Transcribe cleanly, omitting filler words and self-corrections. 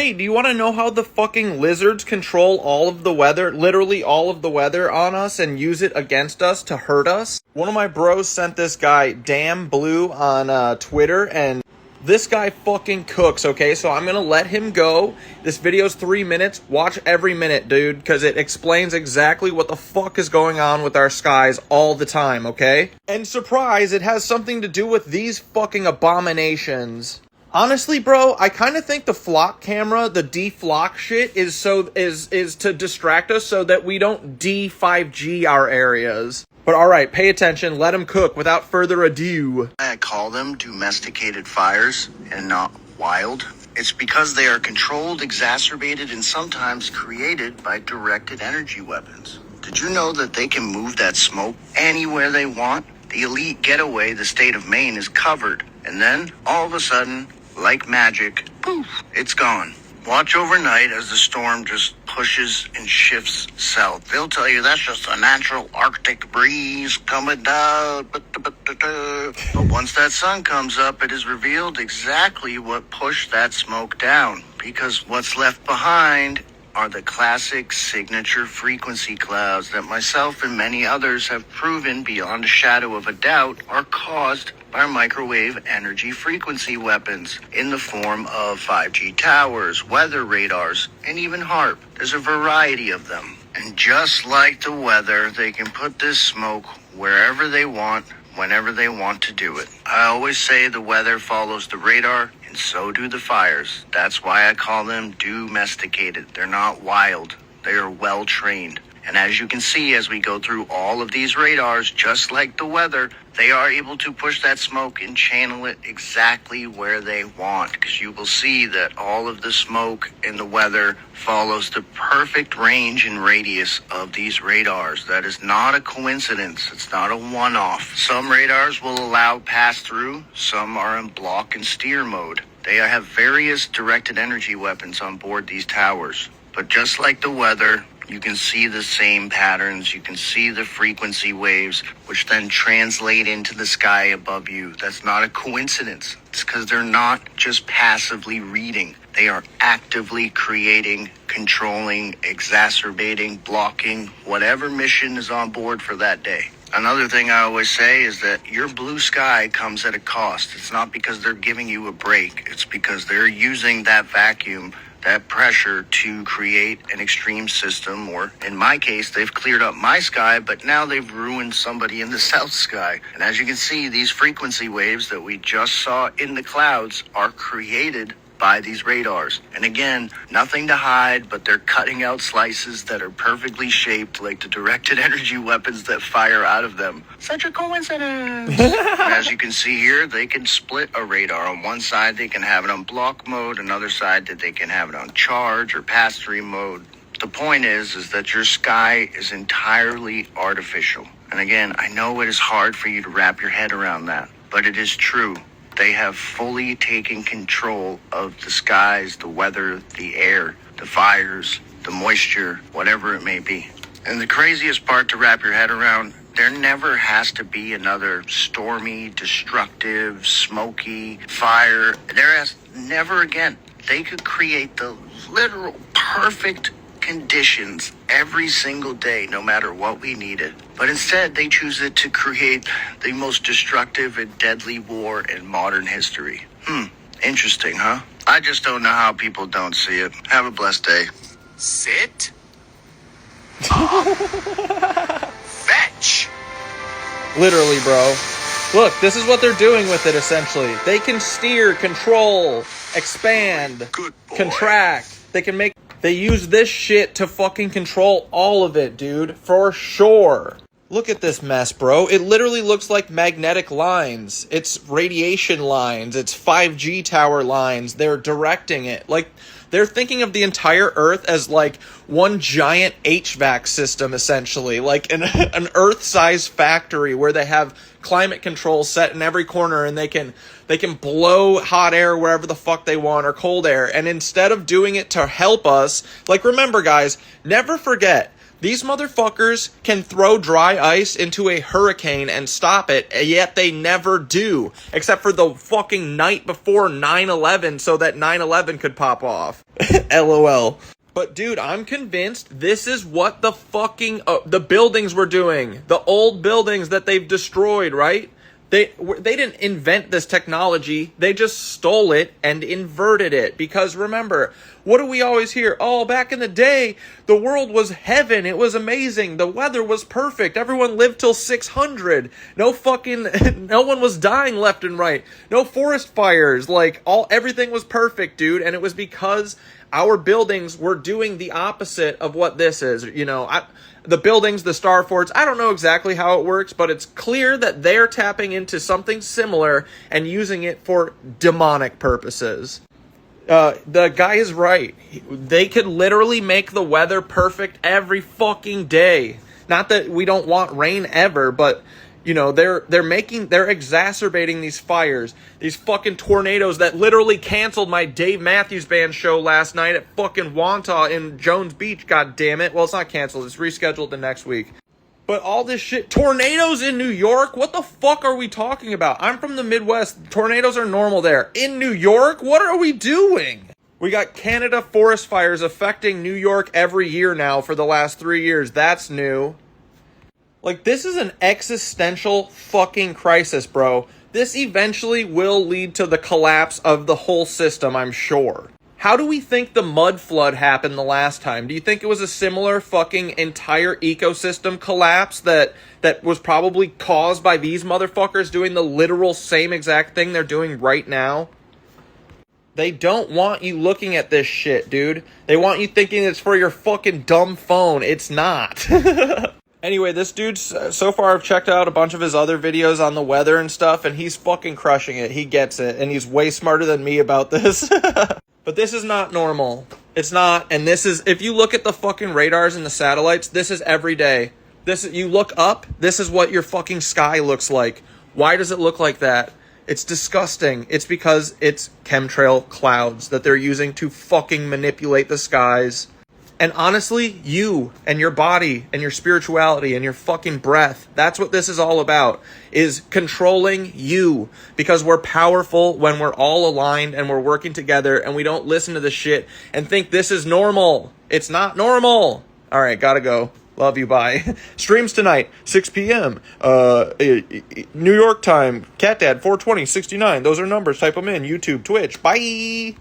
Hey, do you want to know how the fucking lizards control all of the weather, literally all of the weather on us, and use it against us to hurt us? One of my bros sent this guy Damn Blue on Twitter, and this guy fucking cooks, okay? So I'm gonna let him go. This video's 3 minutes. Watch every minute, dude, because it explains exactly what the fuck is going on with our skies all the time, okay? And surprise, it has something to do with these fucking abominations. Honestly, bro, I kind of think the flock camera, the deflock shit, is to distract us so that we don't D5G our areas. But alright, pay attention, let them cook without further ado. I call them domesticated fires and not wild. It's because they are controlled, exacerbated, and sometimes created by directed energy weapons. Did you know that they can move that smoke anywhere they want? The elite getaway, the state of Maine, is covered. And then, all of a sudden, like magic, poof, it's gone. Watch overnight as the storm just pushes and shifts south. They'll tell you that's just a natural Arctic breeze coming down. But once that sun comes up, it is revealed exactly what pushed that smoke down. Because what's left behind are the classic signature frequency clouds that myself and many others have proven beyond a shadow of a doubt are caused by microwave energy frequency weapons in the form of 5G towers, weather radars, and even HAARP. There's a variety of them. And just like the weather, they can put this smoke wherever they want, whenever they want to do it. I always say the weather follows the radar, and so do the fires. That's why I call them domesticated. They're not wild. They are well trained. And as you can see, as we go through all of these radars, just like the weather, they are able to push that smoke and channel it exactly where they want. Because you will see that all of the smoke and the weather follows the perfect range and radius of these radars. That is not a coincidence. It's not a one-off. Some radars will allow pass-through. Some are in block and steer mode. They have various directed energy weapons on board these towers. But just like the weather, you can see the same patterns. You can see the frequency waves, which then translate into the sky above you. That's not a coincidence. It's because they're not just passively reading. They are actively creating, controlling, exacerbating, blocking, whatever mission is on board for that day. Another thing I always say is that your blue sky comes at a cost. It's not because they're giving you a break. It's because they're using that vacuum, that pressure, to create an extreme system, or in my case, they've cleared up my sky, but now they've ruined somebody in the south sky. And as you can see, these frequency waves that we just saw in the clouds are created by these radars. And again, nothing to hide, but they're cutting out slices that are perfectly shaped like the directed energy weapons that fire out of them. Such a coincidence. And as you can see here, they can split a radar. On one side, they can have it on block mode. Another side, that they can have it on charge or pass-through mode. The point is that your sky is entirely artificial. And again, I know it is hard for you to wrap your head around that, but it is true. They have fully taken control of the skies, the weather, the air, the fires, the moisture, whatever it may be. And the craziest part to wrap your head around, there never has to be another stormy, destructive, smoky fire. There has never again. They could create the literal perfect conditions every single day, no matter what we needed. But instead, they choose it to create the most destructive and deadly war in modern history. Interesting, huh? I just don't know how people don't see it. Have a blessed day. Sit. Fetch. Literally, bro. Look, this is what they're doing with it, essentially. They can steer, control, expand, Good boy. contract. They use this shit to fucking control all of it, dude. For sure. Look at this mess, bro. It literally looks like magnetic lines. It's radiation lines. It's 5G tower lines. They're directing it. Like, they're thinking of the entire Earth as, like, one giant HVAC system, essentially. Like, an Earth-sized factory where they have climate control set in every corner, and they can blow hot air wherever the fuck they want, or cold air. And instead of doing it to help us, like, remember, guys, never forget, These motherfuckers can throw dry ice into a hurricane and stop it, yet they never do. Except for the fucking night before 9/11 so that 9/11 could pop off. LOL. But dude, I'm convinced this is what the fucking, the buildings were doing. The old buildings that they've destroyed, right? They didn't invent this technology. They just stole it and inverted it. Because remember, what do we always hear? Oh, back in the day, the world was heaven. It was amazing. The weather was perfect. Everyone lived till 600. No one was dying left and right. No forest fires. Everything was perfect, dude. And it was because our buildings were doing the opposite of what this is. The buildings, the star forts, I don't know exactly how it works, but it's clear that they're tapping into something similar and using it for demonic purposes. The guy is right. They could literally make the weather perfect every fucking day. Not that we don't want rain ever, but they're exacerbating these fires, these fucking tornadoes that literally canceled my Dave Matthews Band show last night at fucking Wantagh in Jones Beach, god damn it. Well, it's not canceled, it's rescheduled to next week. But all this shit, tornadoes in New York? What the fuck are we talking about? I'm from the Midwest, tornadoes are normal there. In New York? What are we doing? We got Canada forest fires affecting New York every year now for the last 3 years. That's new. This is an existential fucking crisis, bro. This eventually will lead to the collapse of the whole system, I'm sure. How do we think the mud flood happened the last time? Do you think it was a similar fucking entire ecosystem collapse that was probably caused by these motherfuckers doing the literal same exact thing they're doing right now? They don't want you looking at this shit, dude. They want you thinking it's for your fucking dumb phone. It's not. Anyway, this dude, so far I've checked out a bunch of his other videos on the weather and stuff, and he's fucking crushing it. He gets it, and he's way smarter than me about this. But this is not normal. It's not, and this is, if you look at the fucking radars and the satellites, this is every day. You look up, this is what your fucking sky looks like. Why does it look like that? It's disgusting. It's because it's chemtrail clouds that they're using to fucking manipulate the skies. And honestly, you and your body and your spirituality and your fucking breath, that's what this is all about, is controlling you. Because we're powerful when we're all aligned and we're working together and we don't listen to this shit and think this is normal. It's not normal. All right, gotta go. Love you, bye. Streams tonight, 6 p.m. New York time, CatDad 42069. Those are numbers. Type them in. YouTube, Twitch. Bye.